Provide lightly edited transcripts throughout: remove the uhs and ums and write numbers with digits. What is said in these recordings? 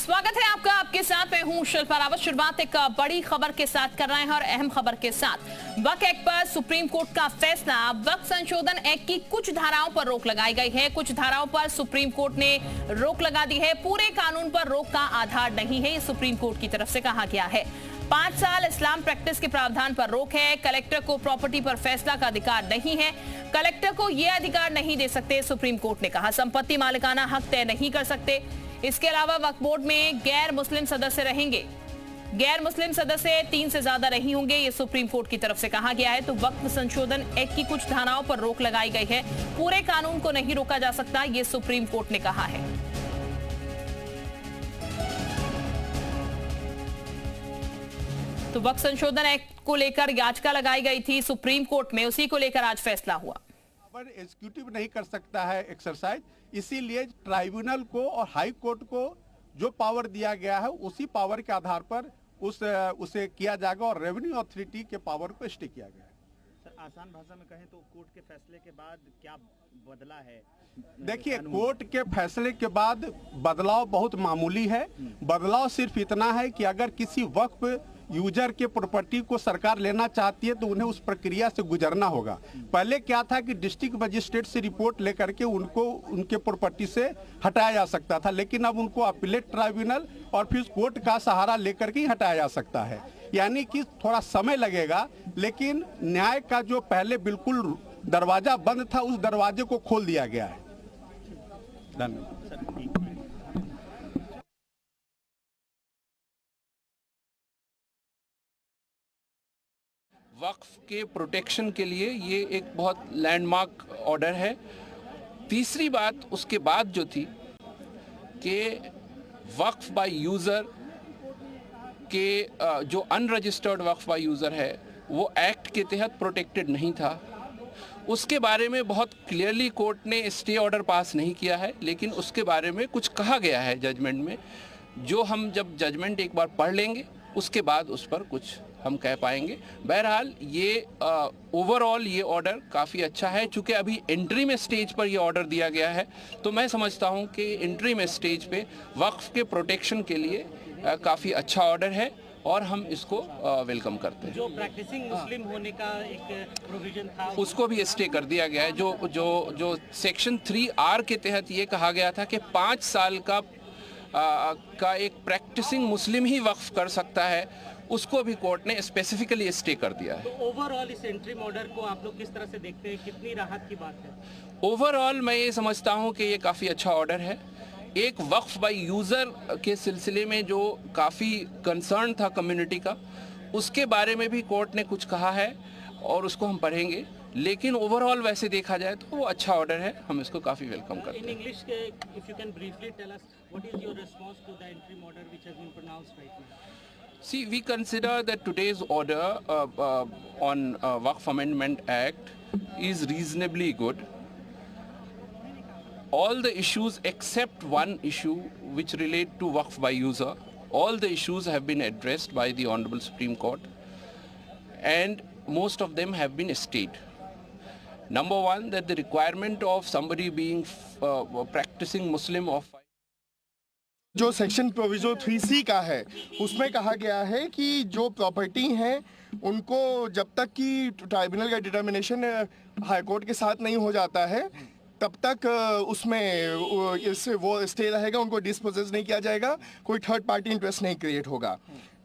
स्वागत है आपका, आपके साथ मैं हूं शिल्पा रावत। शुरुआत एक बड़ी खबर के साथ कर रहे हैं और अहम खबर के साथ। वक्फ एक्ट पर सुप्रीम कोर्ट का फैसला। वक्फ संशोधन एक्ट की कुछ धाराओं पर रोक लगाई गई है, कुछ धाराओं पर सुप्रीम कोर्ट ने रोक लगा दी है। पूरे कानून पर रोक का आधार नहीं है, ये सुप्रीम कोर्ट की तरफ से कहा गया है। 5 साल इस्लाम प्रैक्टिस के प्रावधान पर रोक है। कलेक्टर को प्रॉपर्टी पर फैसला का अधिकार नहीं है, कलेक्टर को यह अधिकार नहीं दे सकते, सुप्रीम कोर्ट ने कहा। संपत्ति मालिकाना हक तय नहीं कर सकते। इसके अलावा वक्फ बोर्ड में गैर मुस्लिम सदस्य रहेंगे, गैर मुस्लिम सदस्य 3 से ज्यादा नहीं होंगे, ये सुप्रीम कोर्ट की तरफ से कहा गया है। तो वक्फ संशोधन एक्ट की कुछ धाराओं पर रोक लगाई गई है, पूरे कानून को नहीं रोका जा सकता, ये सुप्रीम कोर्ट ने कहा है। तो वक्फ संशोधन एक्ट को लेकर याचिका लगाई गई थी सुप्रीम कोर्ट में, उसी को लेकर आज फैसला हुआ। एग्जीक्यूटिव नहीं कर सकता है एक्सरसाइज, इसीलिए ट्राइब्यूनल को और हाई कोर्ट को जो पावर दिया गया है उसी पावर के आधार पर उसे किया जाएगा और रेवेन्यू अथॉरिटी के पावर को स्टे किया गया है। सर, आसान भाषा में कहें तो कोर्ट के फैसले के बाद क्या बदला है? देखिए, कोर्ट के फैसले के बाद बदलाव बहुत मामूली है। बदलाव सिर्फ इतना है कि अगर किसी वक्फ यूजर के प्रॉपर्टी को सरकार लेना चाहती है तो उन्हें उस प्रक्रिया से गुजरना होगा। पहले क्या था कि डिस्ट्रिक्ट मजिस्ट्रेट से रिपोर्ट लेकर के उनको उनके प्रॉपर्टी से हटाया जा सकता था, लेकिन अब उनको अपीलेट ट्राइब्यूनल और फिर कोर्ट का सहारा लेकर के ही हटाया जा सकता है। यानी कि थोड़ा समय लगेगा, लेकिन न्याय का जो पहले बिल्कुल दरवाजा बंद था उस दरवाजे को खोल दिया गया है। धन्यवाद। वक्फ के प्रोटेक्शन के लिए ये एक बहुत लैंडमार्क ऑर्डर है। तीसरी बात उसके बाद जो थी कि वक्फ बाय यूज़र के जो अनरजिस्टर्ड वक्फ बाय यूज़र है वो एक्ट के तहत प्रोटेक्टेड नहीं था। उसके बारे में बहुत क्लियरली कोर्ट ने स्टे ऑर्डर पास नहीं किया है, लेकिन उसके बारे में कुछ कहा गया है जजमेंट में, जो हम जब जजमेंट एक बार पढ़ लेंगे उसके बाद उस पर कुछ हम कह पाएंगे। बहरहाल ये ओवरऑल ये ऑर्डर काफ़ी अच्छा है। चूँकि अभी एंट्री में स्टेज पर ये ऑर्डर दिया गया है, तो मैं समझता हूँ कि एंट्री में स्टेज पे वक्फ के प्रोटेक्शन के लिए काफ़ी अच्छा ऑर्डर है और हम इसको वेलकम करते हैं। जो प्रैक्टिसिंग मुस्लिम होने का एक प्रोविजन था उसको भी स्टे कर दिया गया है। जो सेक्शन 3R के तहत ये कहा गया था कि 5 साल का एक प्रैक्टिसिंग मुस्लिम ही वक्फ कर सकता है, उसको भी कोर्ट ने स्पेसिफिकली स्टे कर दिया है। तो ओवरऑल इस एंट्रीम ऑर्डर को आप लोग किस तरह से देखते हैं, कितनी राहत की बात है? ओवरऑल मैं ये समझता हूँ कि ये काफ़ी अच्छा ऑर्डर है। एक वक्फ बाय यूज़र के सिलसिले में जो काफ़ी कंसर्न था कम्युनिटी का, उसके बारे में भी कोर्ट ने कुछ कहा है और उसको हम पढ़ेंगे, लेकिन ओवरऑल वैसे देखा जाए तो वो अच्छा ऑर्डर है, हम इसको काफ़ी वेलकम करते हैं। In English if you can briefly tell us what is your response to the interim order which has been pronounced right now? See, we consider that today's order on Waqf Amendment Act is reasonably good. All the issues except one issue which relate to Waqf by user, all the issues have been addressed by the Honorable Supreme Court, and most of them have been stayed. Number one, that the requirement of somebody being practicing Muslim of जो section proviso 3C का है उसमें कहा गया है कि जो property हैं उनको जब तक कि ट्राइब्यूनल का डिटर्मिनेशन हाई कोर्ट के साथ नहीं हो जाता है तब तक उसमें वो स्टे रहेगा, उनको डिस्पोजेस नहीं किया जाएगा, कोई थर्ड पार्टी इंटरेस्ट नहीं क्रिएट होगा।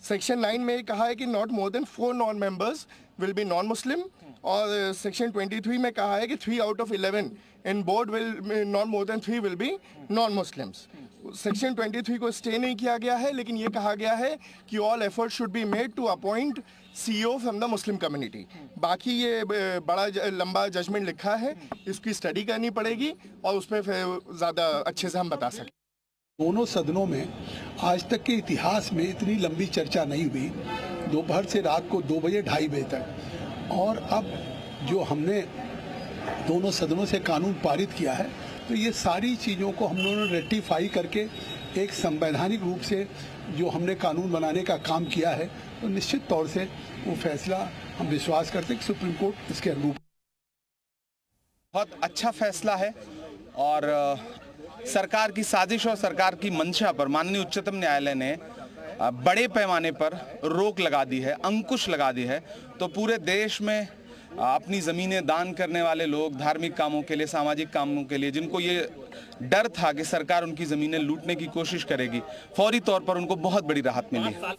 सेक्शन 9 में कहा है कि not more than 4 non members will be non Muslim, और सेक्शन 23 में कहा है कि 3 out of 11 in board will not more than 3 will be non Muslims. Section 23 को स्टे नहीं किया गया है, लेकिन ये कहा गया है कि all effort should be made to appoint CEO from the Muslim community. बाकी ये बड़ा लंबा जजमेंट लिखा है, इसकी स्टडी करनी पड़ेगी और उसमें फिर ज़्यादा अच्छे से हम बता सकें। दोनों सदनों में आज तक के इतिहास में इतनी लंबी चर्चा नहीं हुई, दोपहर से रात को 2 बजे 2:30 बजे तक। और अब जो हमने दोनों सदनों से कानून पारित किया है, तो ये सारी चीज़ों को हम लोगों ने रेक्टिफाई करके एक संवैधानिक रूप से जो हमने कानून बनाने का काम किया है, तो निश्चित तौर से वो फैसला हम विश्वास करते हैं कि सुप्रीम कोर्ट इसके अनुरूप। बहुत अच्छा फैसला है और सरकार की साजिश और सरकार की मंशा पर माननीय उच्चतम न्यायालय ने बड़े पैमाने पर रोक लगा दी है, अंकुश लगा दी है, तो पूरे देश में अपनी ज़मीनें दान करने वाले लोग, धार्मिक कामों के लिए, सामाजिक कामों के लिए, जिनको ये डर था कि सरकार उनकी ज़मीनें लूटने की कोशिश करेगी, फौरी तौर पर उनको बहुत बड़ी राहत मिली है।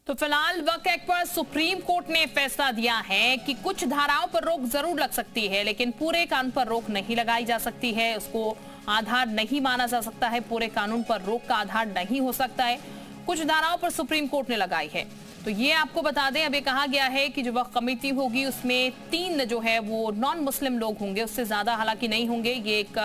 तो फिलहाल वक्फ एक्ट पर सुप्रीम कोर्ट ने फैसला दिया है कि कुछ धाराओं पर रोक जरूर लग सकती है, लेकिन पूरे कानून पर रोक नहीं लगाई जा सकती है, उसको आधार नहीं माना जा सकता है, पूरे कानून पर रोक का आधार नहीं हो सकता है। कुछ धाराओं पर सुप्रीम कोर्ट ने लगाई है। तो ये आपको बता दें, अभी कहा गया है कि जो वक्फ कमेटी होगी उसमें 3 जो है वो नॉन मुस्लिम लोग होंगे, उससे ज्यादा हालांकि नहीं होंगे। ये एक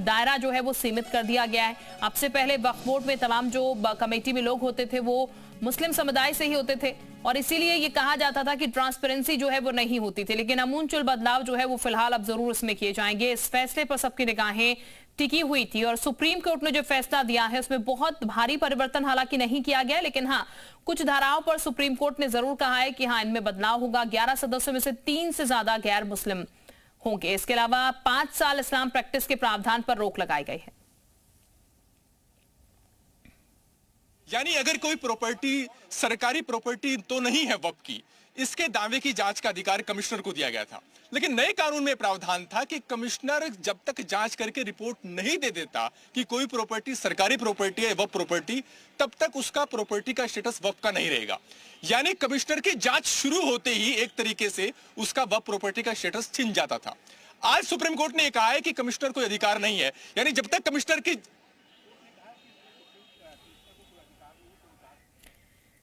दायरा जो है वो सीमित कर दिया गया है। अब से पहले वक्फ बोर्ड में तमाम जो कमेटी में लोग होते थे वो मुस्लिम समुदाय से ही होते थे और इसीलिए ये कहा जाता था कि ट्रांसपेरेंसी जो है वो नहीं होती थी, लेकिन अमूलचूल बदलाव जो है वो फिलहाल अब जरूर इसमें किए जाएंगे। इस फैसले पर सबकी निगाहें टिकी हुई थी और सुप्रीम कोर्ट ने जो फैसला दिया है उसमें बहुत भारी परिवर्तन हालांकि नहीं किया गया, लेकिन हाँ, कुछ धाराओं पर सुप्रीम कोर्ट ने जरूर कहा है कि हाँ, इनमें बदलाव होगा। 11 सदस्यों में से 3 से ज्यादा गैर मुस्लिम होंगे। इसके अलावा 5 साल इस्लाम प्रैक्टिस के प्रावधान पर रोक लगाई गई है। यानी अगर कोई प्रॉपर्टी सरकारी प्रॉपर्टी तो नहीं है वक्फ की, इसके दावे की जांच का अधिकार कमिश्नर को दिया गया था। लेकिन नए कानून में प्रावधान था कि कमिश्नर जब तक जांच करके रिपोर्ट नहीं दे देता कि कोई प्रॉपर्टी सरकारी प्रॉपर्टी है वक्फ प्रॉपर्टी, तब तक उसका प्रॉपर्टी का स्टेटस वक्फ का नहीं रहेगा। यानी कमिश्नर की जांच शुरू होते ही एक तरीके से उसका वक्फ प्रॉपर्टी का स्टेटस छिन जाता था। आज सुप्रीम कोर्ट ने कहा है कि कमिश्नर को अधिकार नहीं है, यानी जब तक कमिश्नर की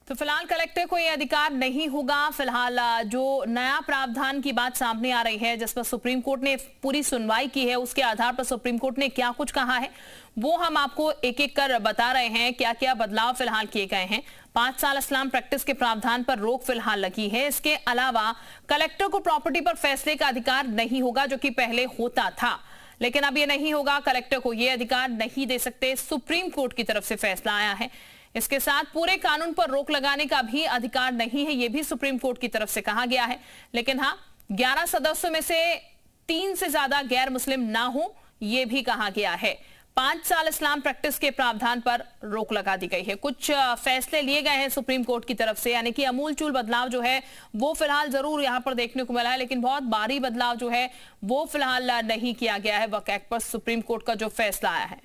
तो फिलहाल कलेक्टर को यह अधिकार नहीं होगा। फिलहाल जो नया प्रावधान की बात सामने आ रही है जिस पर सुप्रीम कोर्ट ने पूरी सुनवाई की है, उसके आधार पर सुप्रीम कोर्ट ने क्या कुछ कहा है वो हम आपको एक एक कर बता रहे हैं। क्या क्या बदलाव फिलहाल किए गए हैं। 5 साल इस्लाम प्रैक्टिस के प्रावधान पर रोक फिलहाल लगी है। इसके अलावा कलेक्टर को प्रॉपर्टी पर फैसले का अधिकार नहीं होगा, जो कि पहले होता था, लेकिन अब यह नहीं होगा। कलेक्टर को यह अधिकार नहीं दे सकते, सुप्रीम कोर्ट की तरफ से फैसला आया है। इसके साथ पूरे कानून पर रोक लगाने का भी अधिकार नहीं है, यह भी सुप्रीम कोर्ट की तरफ से कहा गया है। लेकिन हाँ, 11 सदस्यों में से 3 से ज्यादा गैर मुस्लिम ना हो, यह भी कहा गया है। 5 साल इस्लाम प्रैक्टिस के प्रावधान पर रोक लगा दी गई है। कुछ फैसले लिए गए हैं सुप्रीम कोर्ट की तरफ से, यानी कि अमूलचूल बदलाव जो है वो फिलहाल जरूर यहां पर देखने को मिला है, लेकिन बहुत भारी बदलाव जो है वो फिलहाल नहीं किया गया है। वक्फ एक्ट पर सुप्रीम कोर्ट का जो फैसला आया है।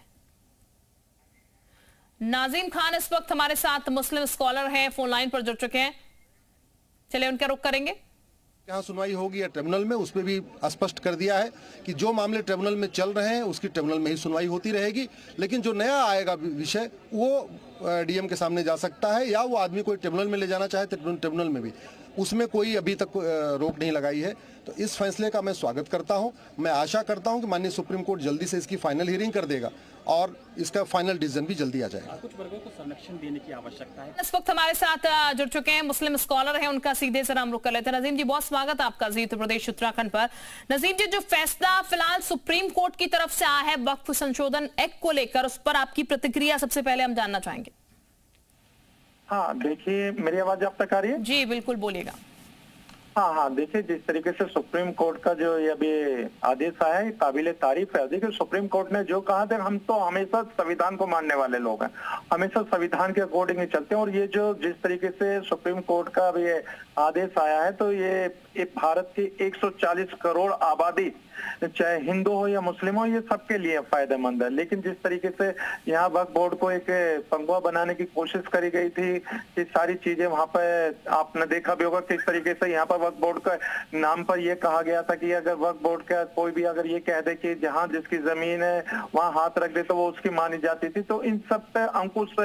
नाजीम खान इस वक्त हमारे साथ मुस्लिम स्कॉलर हैं, फोन लाइन पर जुड़ चुके हैं, चलिए उनका रुख करेंगे। यहाँ सुनवाई होगी या ट्रिब्यूनल में, उसमें भी स्पष्ट कर दिया है कि जो मामले ट्रिब्यूनल में चल रहे हैं उसकी ट्रिब्यूनल में ही सुनवाई होती रहेगी, लेकिन जो नया आएगा विषय वो डीएम के सामने जा सकता है, या वो आदमी कोई ट्रिब्यूनल में ले जाना चाहे ट्रिब्यूनल में भी, उसमें कोई अभी तक रोक नहीं लगाई है। तो इस फैसले का मैं स्वागत करता हूं। मैं आशा करता हूं कि माननीय सुप्रीम कोर्ट जल्दी से इसकी फाइनल हियरिंग कर देगा और इसका फाइनल डिसीजन भी जल्दी आ जाएगा। कुछ वर्गों को संरक्षण देने की आवश्यकता है। इस वक्त हमारे साथ जुड़ चुके हैं मुस्लिम स्कॉलर हैं, उनका सीधे से हम रुख कर लेते हैं। नजीम जी, बहुत स्वागत आपका जी उत्तर प्रदेश उत्तराखंड पर। नजीम जी, जो फैसला फिलहाल सुप्रीम कोर्ट की तरफ से आया है वक्फ संशोधन एक्ट को लेकर, उस पर आपकी प्रतिक्रिया सबसे पहले हम जानना चाहेंगे। हाँ देखिए, मेरी आवाज आप तक आ रही है? जी बिल्कुल, बोलिएगा। हाँ, देखिए जिस तरीके से सुप्रीम कोर्ट का जो ये अभी आदेश आया है काबिले तारीफ है। देखिए सुप्रीम कोर्ट ने जो कहा था, हम तो हमेशा संविधान को मानने वाले लोग हैं, हमेशा संविधान के अकॉर्डिंग ही चलते हैं। और ये जो जिस तरीके से सुप्रीम कोर्ट का अभी आदेश आया है, तो ये भारत की 140 करोड़ आबादी, चाहे हिंदू हो या मुस्लिम हो, ये सबके लिए फायदेमंद है। लेकिन जिस तरीके से यहाँ वक्फ बोर्ड को एक पंगुआ बनाने की कोशिश करी गई थी कि सारी चीजें वहां पर, आपने देखा भी होगा किस तरीके से यहाँ पर वक्फ बोर्ड का नाम पर यह कहा गया था कि अगर वक्फ बोर्ड का कोई भी अगर ये कह दे कि जहाँ जिसकी जमीन है वहां हाथ रख दे तो वो उसकी मानी जाती थी। तो इन सब पे अंकुश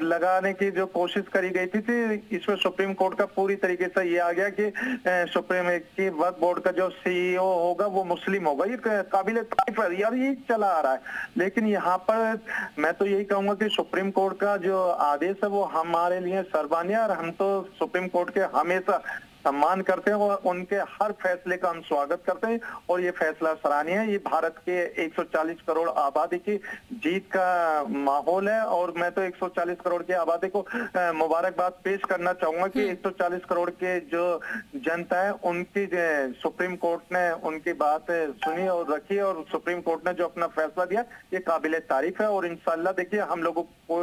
लगाने की जो कोशिश करी गई थी, इसमें सुप्रीम कोर्ट का पूरी तरीके से ये आ गया कि सुप्रीम की वक्फ बोर्ड का जो सीईओ होगा वो मुस्लिम होगा। ये काबिले तारीफ है यार, ये चला आ रहा है। लेकिन यहाँ पर मैं तो यही कहूंगा कि सुप्रीम कोर्ट का जो आदेश है वो हमारे लिए सर्वमान्य, और हम तो सुप्रीम कोर्ट के हमेशा सम्मान करते हैं और उनके हर फैसले का हम स्वागत करते हैं और ये फैसला सराहनीय है। ये भारत के 140 करोड़ आबादी की जीत का माहौल है और मैं तो 140 करोड़ की आबादी को मुबारकबाद पेश करना चाहूंगा कि 140 करोड़ के जो जनता है उनकी सुप्रीम कोर्ट ने उनकी बात सुनी और रखी और सुप्रीम कोर्ट ने जो अपना फैसला दिया ये काबिले तारीफ है और इंशाल्लाह देखिए हम लोगों को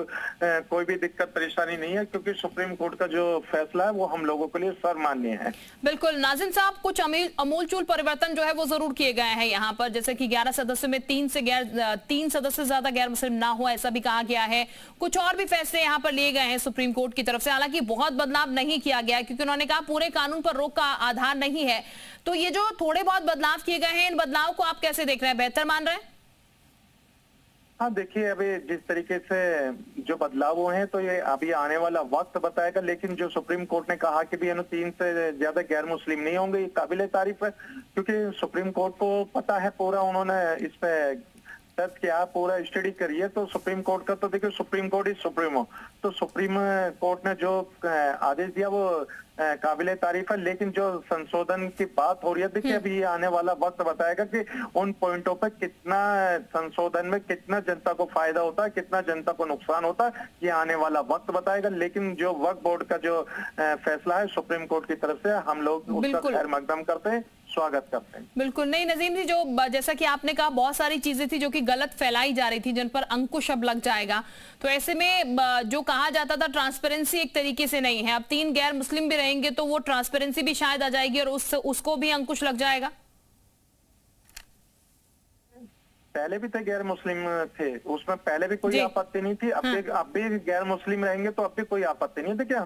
कोई भी दिक्कत परेशानी नहीं है क्योंकि सुप्रीम कोर्ट का जो फैसला है वो हम लोगों के लिए सर्वमान्य है। बिल्कुल नाजिम साहब, कुछ अमूलचूल परिवर्तन जो है वो जरूर किए गए हैं यहाँ पर, जैसे कि 11 सदस्यों में 3 सदस्य से ज्यादा गैर मुस्लिम ना हो ऐसा भी कहा गया है। कुछ और भी फैसले यहाँ पर लिए गए हैं सुप्रीम कोर्ट की तरफ से, हालांकि बहुत बदलाव नहीं किया गया क्योंकि उन्होंने कहा पूरे कानून पर रोक का आधार नहीं है। तो ये जो थोड़े बहुत बदलाव किए गए हैं इन बदलाव को आप कैसे देख रहे हैं, बेहतर मान रहे हैं? हाँ देखिए, अभी जिस तरीके से जो बदलाव हुए हैं तो ये अभी आने वाला वक्त बताएगा, लेकिन जो सुप्रीम कोर्ट ने कहा कि भी 3 से ज्यादा गैर मुस्लिम नहीं होंगे ये काबिले तारीफ है क्योंकि सुप्रीम कोर्ट को पता है पूरा, उन्होंने इस पे सर्च किया, पूरा स्टडी करी है। तो सुप्रीम कोर्ट का तो देखिए सुप्रीम कोर्ट ही सुप्रीम हो, तो सुप्रीम कोर्ट ने जो आदेश दिया वो काबिले तारीफ है। लेकिन जो संशोधन की बात हो रही है देखिए अभी आने वाला वक्त बताएगा कि उन पॉइंटों पर कितना संशोधन में कितना जनता को फायदा होता है, कितना जनता को नुकसान होता है, ये आने वाला वक्त बताएगा। लेकिन जो वक्फ बोर्ड का जो फैसला है सुप्रीम कोर्ट की तरफ से हम लोग उसका खैर मकदम करते हैं, स्वागत करते हैं। बिल्कुल नहीं नजीम जी, जो जैसा कि आपने कहा बहुत सारी चीजें थी जो कि गलत फैलाई जा रही थी जिन पर अंकुश अब लग जाएगा, तो ऐसे में जो कहा जाता था ट्रांसपेरेंसी एक तरीके से नहीं है, अब 3 गैर मुस्लिम भी रहेंगे तो वो ट्रांसपेरेंसी भी शायद आ जाएगी और उसको भी अंकुश लग जाएगा। पहले भी थे गैर मुस्लिम थे, उसमें पहले भी कोई आपत्ति नहीं थी, अब भी गैर मुस्लिम रहेंगे तो अब भी कोई आपत्ति नहीं। देखिए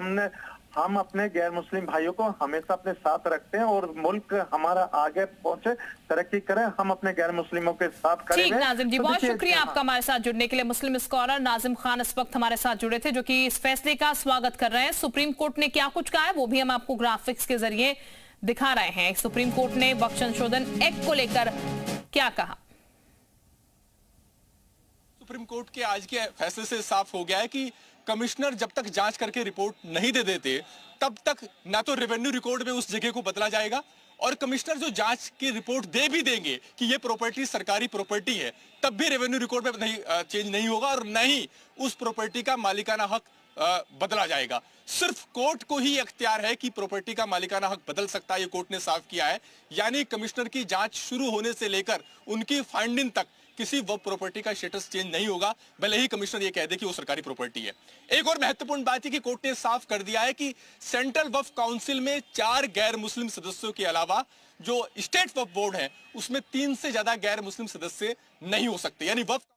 हम अपने गैर मुस्लिम भाइयों को हमेशा अपने साथ रखते हैं और मुल्क हमारा आगे पहुंचे, तरक्की करे, हम अपने गैर मुस्लिमों के साथ खड़े हैं। ठीक नाजिम जी, बहुत शुक्रिया आपका हमारे साथ जुड़ने के लिए। मुस्लिम स्कॉलर नाजिम खान इस वक्त हमारे साथ जुड़े थे जो कि इस फैसले का स्वागत कर रहे हैं। सुप्रीम कोर्ट ने क्या कुछ कहा है वो भी हम आपको ग्राफिक्स के जरिए दिखा रहे हैं। सुप्रीम कोर्ट ने वक्फ संशोधन एक्ट को लेकर क्या कहा? सुप्रीम कोर्ट के आज के फैसले से साफ हो गया है कि कमिश्नर जब तक जांच करके रिपोर्ट नहीं दे देते तब तक ना तो रेवेन्यू रिकॉर्ड में उस जगह को बदला जाएगा और कमिश्नर जो जांच की रिपोर्ट दे भी देंगे कि ये प्रॉपर्टी सरकारी प्रॉपर्टी है तब भी रेवेन्यू रिकॉर्ड में नहीं चेंज नहीं होगा और न ही उस प्रॉपर्टी का मालिकाना हक बदला जाएगा। सिर्फ कोर्ट को ही अख्तियार है कि प्रॉपर्टी का मालिकाना हक बदल सकता है, ये कोर्ट ने साफ किया है। यानी कमिश्नर की जांच शुरू होने से लेकर उनकी फाइंडिंग तक किसी वक्फ प्रॉपर्टी का स्टेटस चेंज नहीं होगा, भले ही कमिश्नर ये कह दे कि वो सरकारी प्रॉपर्टी है। एक और महत्वपूर्ण बात है कि कोर्ट ने साफ कर दिया है कि सेंट्रल वक्फ काउंसिल में 4 गैर मुस्लिम सदस्यों के अलावा जो स्टेट वक्फ बोर्ड है उसमें 3 से ज्यादा गैर मुस्लिम सदस्य नहीं हो सकते। यानी वक्फ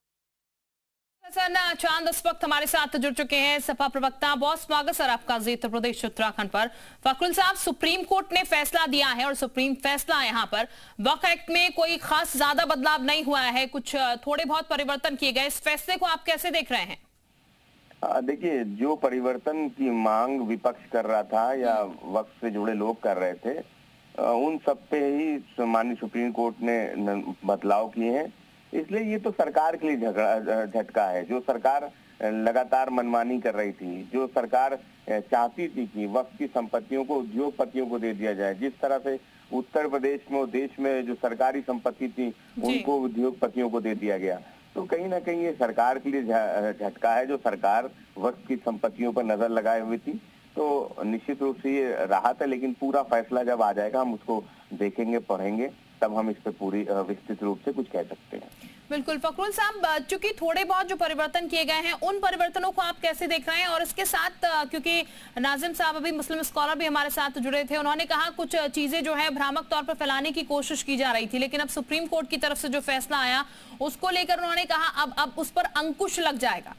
चांद इस वक्त हमारे साथ जुड़ चुके हैं, सपा प्रवक्ता। बहुत स्वागत सर आपका जी उत्तर प्रदेश उत्तराखंड पर। फखरुल साहब, सुप्रीम कोर्ट ने फैसला दिया है और सुप्रीम फैसला यहाँ पर वक्फ एक्ट में कोई खास ज्यादा बदलाव नहीं हुआ है, कुछ थोड़े बहुत परिवर्तन किए गए, इस फैसले को आप कैसे देख रहे हैं? देखिए, जो परिवर्तन की मांग विपक्ष कर रहा था या वक्फ से जुड़े लोग कर रहे थे उन सब पे ही माननीय सुप्रीम कोर्ट ने बदलाव किए हैं। इसलिए ये तो सरकार के लिए झटका है। जो सरकार लगातार मनमानी कर रही थी, जो सरकार चाहती थी कि वक्फ की संपत्तियों को उद्योगपतियों को दे दिया जाए, जिस तरह से उत्तर प्रदेश में और देश में जो सरकारी संपत्ति थी उनको उद्योगपतियों को दे दिया गया, तो कहीं ना कहीं ये सरकार के लिए झटका है। जो सरकार वक्फ की संपत्तियों पर नजर लगाए हुई थी, तो निश्चित रूप से ये राहत है। लेकिन पूरा फैसला जब आ जाएगा हम उसको देखेंगे, पढ़ेंगे, तब हम इस पे पूरी विस्तृत रूप से कुछ कह सकते हैं। बिल्कुल फखरुल साहब, चूंकि थोड़े बहुत जो परिवर्तन किए गए हैं उन परिवर्तनों को आप कैसे देख रहे हैं? और इसके साथ क्योंकि नाजिम साहब अभी मुस्लिम स्कॉलर भी हमारे साथ जुड़े थे, उन्होंने कहा कुछ चीजें जो है भ्रामक तौर पर फैलाने की कोशिश की जा रही थी, लेकिन अब सुप्रीम कोर्ट की तरफ से जो फैसला आया उसको लेकर उन्होंने कहा अब उस पर अंकुश लग जाएगा।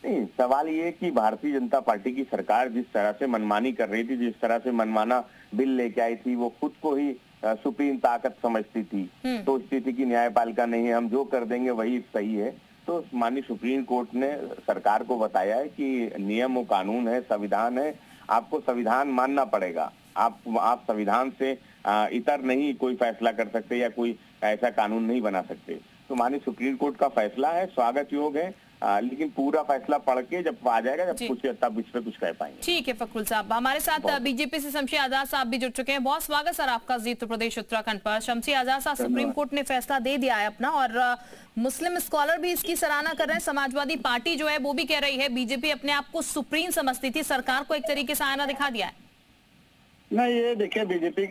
नहीं, सवाल ये कि भारतीय जनता पार्टी की सरकार जिस तरह से मनमानी कर रही थी, जिस तरह से मनमाना बिल लेके आई थी, वो खुद को ही सुप्रीम ताकत समझती थी, सोचती थी कि न्यायपालिका नहीं है, हम जो कर देंगे वही सही है। तो माननीय सुप्रीम कोर्ट ने सरकार को बताया है कि नियम और कानून है, संविधान है, आपको संविधान मानना पड़ेगा। आप संविधान से इतर नहीं कोई फैसला कर सकते या कोई ऐसा कानून नहीं बना सकते। तो माननीय सुप्रीम कोर्ट का फैसला है, स्वागत योग है। लेकिन पूरा फैसला पढ़ के जब आ जाएगा, जब कुछ तब इस पे कुछ कह पाएंगे। ठीक है फखरुल साहब। हमारे साथ बीजेपी से शमशी आजाद साहब भी जुड़ चुके हैं। बहुत स्वागत सर आपका जी उत्तर प्रदेश उत्तराखंड पर। शमशी आजाद साहब, सुप्रीम कोर्ट ने फैसला दे दिया है अपना और मुस्लिम स्कॉलर भी इसकी सराहना कर रहे हैं। समाजवादी पार्टी जो है वो भी कह रही है बीजेपी अपने आप को सुप्रीम समझती थी, सरकार को एक तरीके से आईना दिखा दिया है। नहीं, ये देखिए, बीजेपी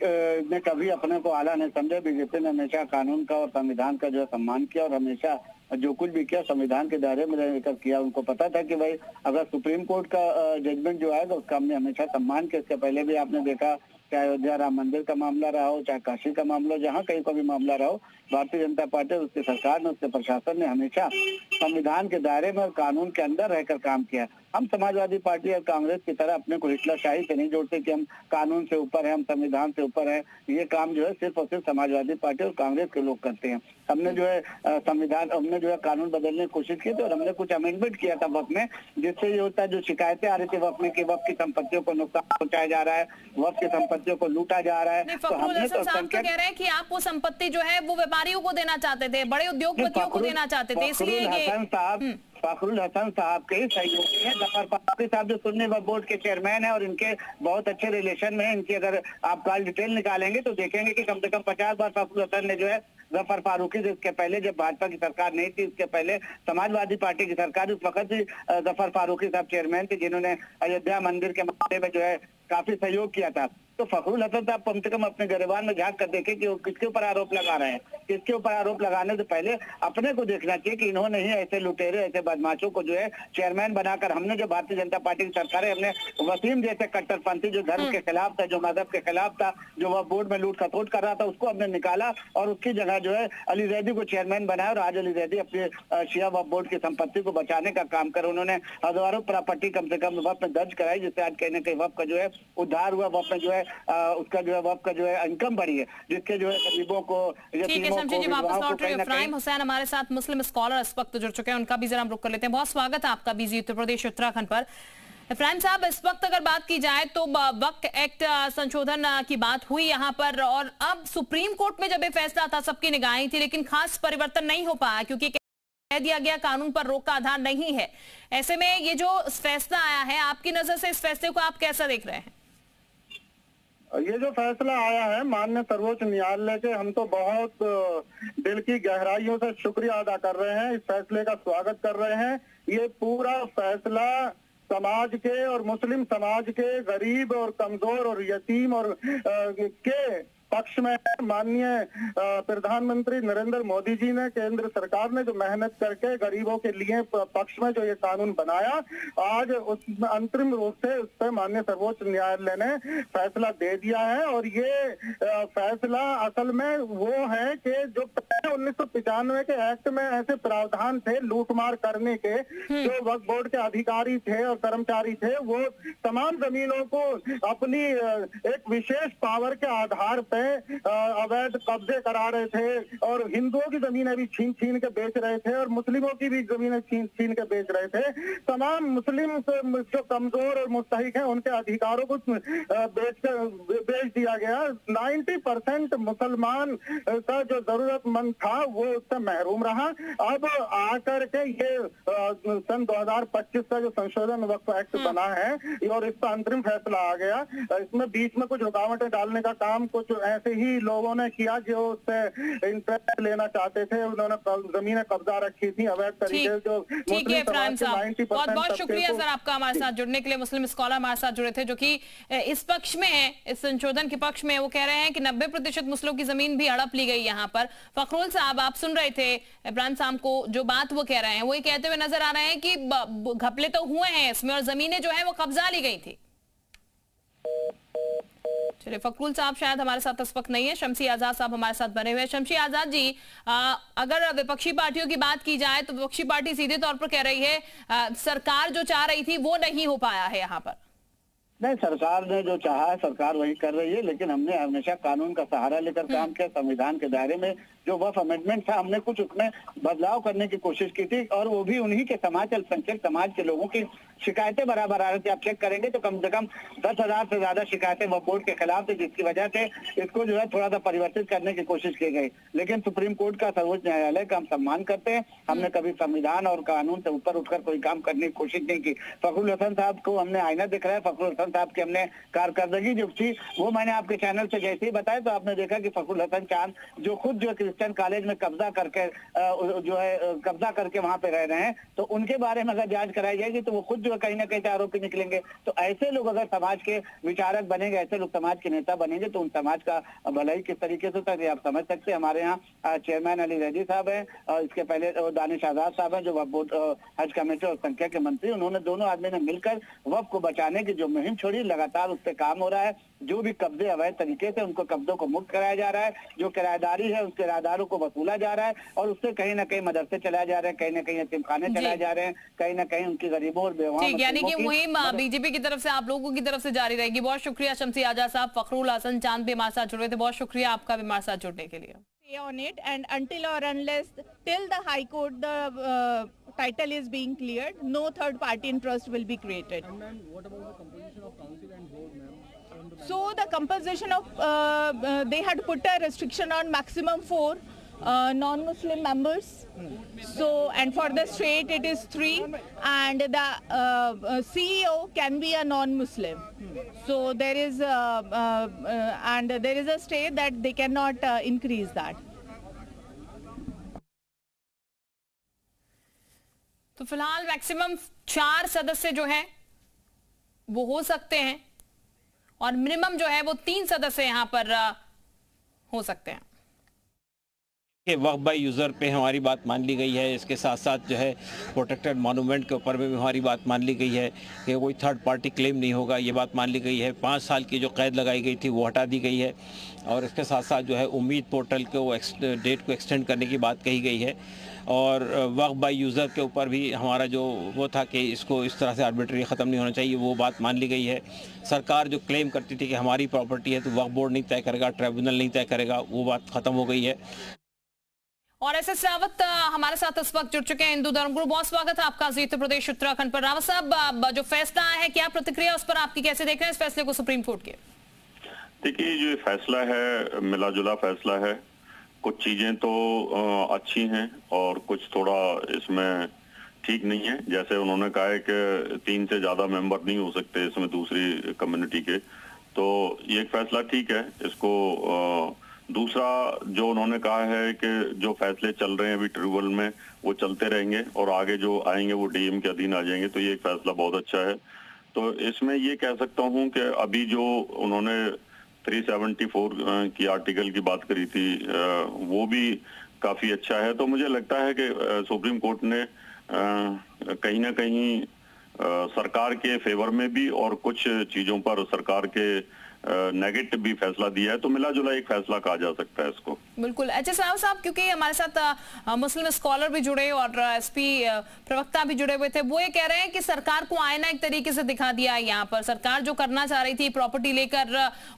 ने कभी अपने को आला नहीं समझा। बीजेपी ने हमेशा कानून का और संविधान का जो है सम्मान किया और हमेशा जो कुछ भी किया संविधान के दायरे में रहकर किया। उनको पता था कि भाई अगर सुप्रीम कोर्ट का जजमेंट जो आएगा उसका हमने हमेशा सम्मान किया। इसके पहले भी आपने देखा, चाहे अयोध्या राम मंदिर का मामला रहा हो, चाहे काशी का मामला, जहाँ कहीं का भी मामला रहा हो, भारतीय जनता पार्टी, उसकी सरकार ने, उसके प्रशासन ने हमेशा संविधान के दायरे में और कानून के अंदर रहकर काम किया। हम समाजवादी पार्टी और कांग्रेस की तरह अपने को हिटलरशाही से नहीं जोड़ते कि हम कानून से ऊपर है, हम संविधान से ऊपर है। ये काम जो है सिर्फ और सिर्फ समाजवादी पार्टी और कांग्रेस के लोग करते हैं। हमने जो है हमने जो है कानून बदलने की कोशिश की थी और हमने कुछ अमेंडमेंट किया था वक्त में, जिससे ये होता है जो शिकायतें आ रही थी वक्त में कि वक्त की संपत्तियों को नुकसान पहुंचाया जा रहा है, वक्त की संपत्तियों को लूटा जा रहा है। तो हमने तो कह रहे हैं कि आप वो संपत्ति जो है वो व्यापारियों को देना चाहते थे, बड़े उद्योगपतियों को देना चाहते थे, इसलिए फखरुल हसन साहब के सहयोगी हैं जफर फारूकी साहब, जो सुन्नी वक्फ बोर्ड के चेयरमैन है और इनके बहुत अच्छे रिलेशन में है। इनकी अगर आप कल डिटेल निकालेंगे तो देखेंगे कि कम से कम 50 बार फखरुल हसन ने जो है जफर फारूकी से, इसके पहले जब भाजपा की सरकार नहीं थी, इसके पहले समाजवादी पार्टी की सरकार, उस वक्त भी जफर फारूकी साहब चेयरमैन थे, जिन्होंने अयोध्या मंदिर के मामले में जो है काफी सहयोग किया था। तो फखरुल हसन साहब कम से कम अपने गिरबान में झांक कर देखें कि वो किसके ऊपर आरोप लगा रहे हैं। किसके ऊपर आरोप लगाने से पहले अपने को देखना चाहिए कि इन्होंने ही ऐसे लुटेरे, ऐसे बदमाशों को जो है चेयरमैन बनाकर, हमने जो भारतीय जनता पार्टी की सरकार है, हमने वसीम जैसे कट्टरपंथी जो धर्म के खिलाफ था, जो मजहब के खिलाफ था, जो वह बोर्ड में लूट खसोट कर रहा था, उसको हमने निकाला और उसकी जगह जो है अली जैदी को चेयरमैन बनाया। और आज अली जैदी अपने शिया वक्फ बोर्ड की संपत्ति को बचाने का काम कर, उन्होंने हजारों प्रॉपर्टी कम से कम वक्फ में दर्ज कराई, जिससे आज कहीं ना कहीं वक्फ का जो है उद्धार हुआ, वक्फ में जो है उसका जो है वक्फ का जो है इनकम बढ़ी है, जिसके जो है गरीबों को, यतीमों को, वापस लौट रहे हैं। इब्राहिम हुसैन हमारे साथ मुस्लिम स्कॉलर इस वक्त जुड़ चुके हैं, उनका भी जरा हम रुक कर लेते हैं। बहुत स्वागत है आपका बीजी उत्तर प्रदेश उत्तराखंड पर। इब्राहिम साहब, इस वक्त अगर बात की जाए तो वक्फ एक्ट संशोधन की बात हुई यहाँ पर और अब सुप्रीम कोर्ट में जब ये फैसला था सबकी निगाहें थी, लेकिन खास परिवर्तन नहीं हो पाया क्योंकि कह दिया गया कानून पर रोक का आधार नहीं है। ऐसे में ये जो फैसला आया है, आपकी नजर से इस फैसले को आप कैसा देख रहे हैं? ये जो फैसला आया है माननीय सर्वोच्च न्यायालय के, हम तो बहुत दिल की गहराइयों से शुक्रिया अदा कर रहे हैं, इस फैसले का स्वागत कर रहे हैं। ये पूरा फैसला समाज के और मुस्लिम समाज के गरीब और कमजोर और यतीम और के पक्ष में माननीय प्रधानमंत्री नरेंद्र मोदी जी ने, केंद्र सरकार ने जो मेहनत करके गरीबों के लिए पक्ष में जो ये कानून बनाया, आज उस अंतरिम रूप से उस पर माननीय सर्वोच्च न्यायालय ने फैसला दे दिया है। और ये फैसला असल में वो है कि जो 1995 के एक्ट में ऐसे प्रावधान थे लूटमार करने के, जो वक्फ बोर्ड के अधिकारी थे और कर्मचारी थे, वो तमाम जमीनों को अपनी एक विशेष पावर के आधार पे अवैध कब्जे करा रहे थे और हिंदुओं की जमीनें भी छीन छीन के बेच रहे थे और मुस्लिमों की भी जमीनें छीन छीन के बेच रहे थे। तमाम मुस्लिम जो कमजोर और मुस्तहिक हैं उनके अधिकारों को बेच दिया गया। 90% मुसलमान का जो जरूरतमंद था वो उससे महरूम रहा। अब आकर के ये सन 2025 का जो संशोधन वक्फ एक्ट बना है और इस पर अंतरिम फैसला आ गया, इसमें बीच में कुछ रुकावटें डालने का काम कुछ ऐसे ही लोगों ने किया जो उससे इंटरेस्ट लेना चाहते थे, उन्होंने जमीनें कब्जा रखी थी अवैध तरीके से। जो ठीक है इब्राहिम साहब, बहुत बहुत शुक्रिया सर आपका हमारे साथ जुड़ने के लिए। मुस्लिम स्कॉलर हमारे साथ जुड़े थे जो कि इस पक्ष में है, इस संशोधन के पक्ष में। वो कह रहे हैं कि 90% मुस्लिमों की जमीन भी हड़प ली गई यहाँ पर। फखरुल साहब, आप सुन रहे थे इब्राहिम साहब को, जो बात वो कह रहे हैं वो ये कहते हुए नजर आ रहे हैं कि घपले तो हुए हैं इसमें और जमीनें जो है वो कब्जा ली गई थी। चलिए, फखरुल साहब शायद हमारे साथ इस वक्त नहीं है, शमशी आजाद साहब हमारे साथ बने हुए हैं। शमशी आजाद जी, अगर विपक्षी पार्टियों की बात की जाए तो विपक्षी पार्टी सीधे तौर पर कह रही है सरकार जो चाह रही थी वो नहीं हो पाया है यहाँ पर। नहीं, सरकार ने जो चाहा है सरकार वही कर रही है, लेकिन हमने हमेशा कानून का सहारा लेकर काम किया, संविधान के दायरे में जो वक्फ अमेंडमेंट था, हमने कुछ उसमें बदलाव करने की कोशिश की थी, और वो भी उन्हीं के समाज, अल्पसंख्यक समाज के लोगों की शिकायतें बराबर आ रही थी। आप चेक करेंगे तो कम से कम 10,000 से ज्यादा शिकायतें वक्फ बोर्ड के खिलाफ थी, जिसकी वजह से इसको जो है थोड़ा सा परिवर्तित करने की कोशिश की गई। लेकिन सुप्रीम कोर्ट का, सर्वोच्च न्यायालय का हम सम्मान करते हैं। हमने कभी संविधान और कानून से ऊपर उठकर कोई काम करने की कोशिश नहीं की। फखरुल हसन साहब को हमने आईना दिख रहा है, फखरुल हसन साहब की हमने कारकर्दगी जो थी वो मैंने आपके चैनल से जैसे ही बताया, तो आपने देखा कि फखरुल हसन चांद जो खुद जो क्रिश्चियन कॉलेज में कब्जा करके वहां पे रह रहे हैं, तो उनके बारे में अगर जांच कराई जाएगी तो वो खुद जो कहीं ना कहीं से आरोपी निकलेंगे। तो ऐसे लोग अगर समाज के विचारक बनेंगे, ऐसे लोग समाज के नेता बनेंगे, तो उन समाज का भलाई किस तरीके से होता है आप समझ सकते हैं। हमारे यहाँ चेयरमैन अली रैदी साहब हैं, और इसके पहले दानिश आजाद साहब हैं जो वक्फ हज कमेटी और संख्या के मंत्री, उन्होंने दोनों आदमी ने मिलकर वक्फ को बचाने की जो मुहिम छोड़ी, लगातार उस पर काम हो रहा है। जो भी कब्जे अवैध तरीके से उनको कब्जों को मुक्त कराया जा रहा है, जो किराएदारी है उस किराएदारों को वसूला जा रहा है, और उससे कहीं ना कहीं मदरसे चलाए जा रहे हैं, कहीं ना कहीं यतीमखाने चलाए जा रहे हैं, कहीं ना कहीं उनकी गरीबों और बेवाओं, यानी कि मुहिम बीजेपी की तरफ से, आप लोगों की तरफ से जारी रहेगी। बहुत शुक्रिया शमसी आजाद साहब। फखरुल हसन चांद भी हमारे साथ जुड़ रहे थे, बहुत शुक्रिया आपका भी हमारे साथ जुड़ने के लिए। On it, and until or unless till the High Court the title is being cleared, no third party interest will be created. And ma'am, what about the composition of council and board, ma'am? So the composition of they had put a restriction on maximum 4 non-Muslim members. So, and for the state it is 3, and the CEO can be a non-Muslim. So there is and there is a state that they cannot increase that. तो फिलहाल maximum 4 सदस्य जो है वो हो सकते हैं, और मिनिमम जो है वो 3 सदस्य यहाँ पर हो सकते हैं। वक्फ बाय यूज़र पे हमारी बात मान ली गई है। इसके साथ साथ जो है प्रोटेक्टेड मॉन्यूमेंट के ऊपर भी हमारी बात मान ली गई है कि कोई थर्ड पार्टी क्लेम नहीं होगा, ये बात मान ली गई है। 5 साल की जो कैद लगाई गई थी वो हटा दी गई है, और इसके साथ साथ जो है उम्मीद पोर्टल के वो डेट को एक्सटेंड करने की बात कही गई है। और वक्फ बाय यूज़र के ऊपर भी हमारा जो वो था कि इसको इस तरह से आर्बिट्री ख़त्म नहीं होना चाहिए, वो बात मान ली गई है। सरकार जो क्लेम करती थी कि हमारी प्रॉपर्टी है तो वक्फ बोर्ड नहीं तय करेगा, ट्रिब्यूनल नहीं तय करेगा, वो बात ख़त्म हो गई है। और एस रावत हमारे साथ इस वक्त जुड़ चुके हैं हिंदू धर्मगुरु। बहुत स्वागत है आपका उत्तर प्रदेश उत्तराखंड पर। रावत साहब, जो फैसला आया है, क्या प्रतिक्रिया उस पर आपकी, कैसे देख रहे हैं इस फैसले को सुप्रीम कोर्ट के? देखिए, जो फैसला है मिला जुला फैसला है। कुछ चीजें तो अच्छी हैं और कुछ थोड़ा इसमें ठीक नहीं है। जैसे उन्होंने कहा है कि 3 से ज्यादा मेंबर नहीं हो सकते इसमें दूसरी कम्युनिटी के, तो ये एक फैसला ठीक है। इसको दूसरा जो उन्होंने कहा है कि जो फैसले चल रहे हैं अभी ट्रिब्यूनल में वो चलते रहेंगे और आगे जो आएंगे वो डीएम के अधीन आ जाएंगे, तो ये एक फैसला बहुत अच्छा है। तो इसमें ये कह सकता हूँ कि अभी जो उन्होंने 374 की आर्टिकल की बात करी थी वो भी काफी अच्छा है। तो मुझे लगता है कि सुप्रीम कोर्ट ने कहीं ना कहीं सरकार के फेवर में भी और कुछ चीजों पर सरकार के नेगेटिव भी फैसला दिया है, तो मिला जुला एक फैसला कहा जा सकता है इसको। बिल्कुल। एच.एस. राव साहब, क्योंकि हमारे साथ मुस्लिम स्कॉलर भी जुड़े और एसपी प्रवक्ता भी जुड़े हुए थे, वो ये कह रहे हैं कि सरकार को आईना एक तरीके से दिखा दिया है। यहाँ पर सरकार जो करना चाह रही थी, प्रॉपर्टी लेकर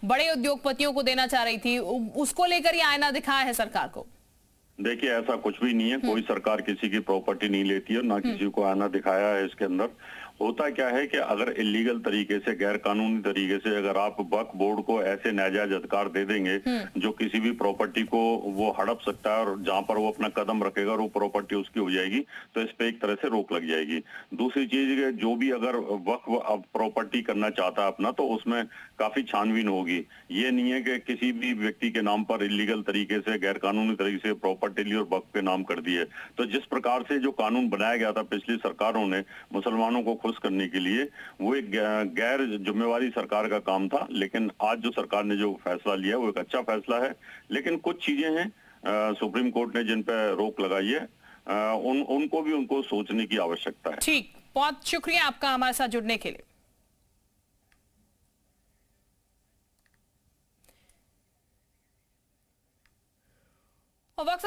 बड़े उद्योगपतियों को देना चाह रही थी, उसको लेकर ये आईना दिखाया है सरकार को। देखिए, ऐसा कुछ भी नहीं है। कोई सरकार किसी की प्रॉपर्टी नहीं लेती है, ना किसी को आना दिखाया है इसके अंदर। होता क्या है कि अगर इलीगल तरीके से, गैर कानूनी तरीके से अगर आप वक्फ बोर्ड को ऐसे नाजायज अधिकार दे देंगे जो किसी भी प्रॉपर्टी को वो हड़प सकता है और जहां पर वो अपना कदम रखेगा और वो प्रॉपर्टी उसकी हो जाएगी, तो इस पे एक तरह से रोक लग जाएगी। दूसरी चीज, जो भी अगर वक्फ प्रॉपर्टी करना चाहता है अपना, तो उसमें काफी छानबीन होगी। ये नहीं है कि किसी भी व्यक्ति के नाम पर इलीगल तरीके से, गैर कानूनी तरीके से प्रॉपर्टी ली और वक्फ के नाम कर दी है। तो जिस प्रकार से जो कानून बनाया गया था पिछली सरकारों ने मुसलमानों को खुश करने के लिए, वो एक गैर जिम्मेवारी सरकार का काम था। लेकिन आज जो सरकार ने जो फैसला लिया वो एक अच्छा फैसला है। लेकिन कुछ चीजें हैं सुप्रीम कोर्ट ने जिन पर रोक लगाई है, उनको भी उनको सोचने की आवश्यकता है। ठीक, बहुत शुक्रिया आपका हमारे साथ जुड़ने के लिए। और वक्त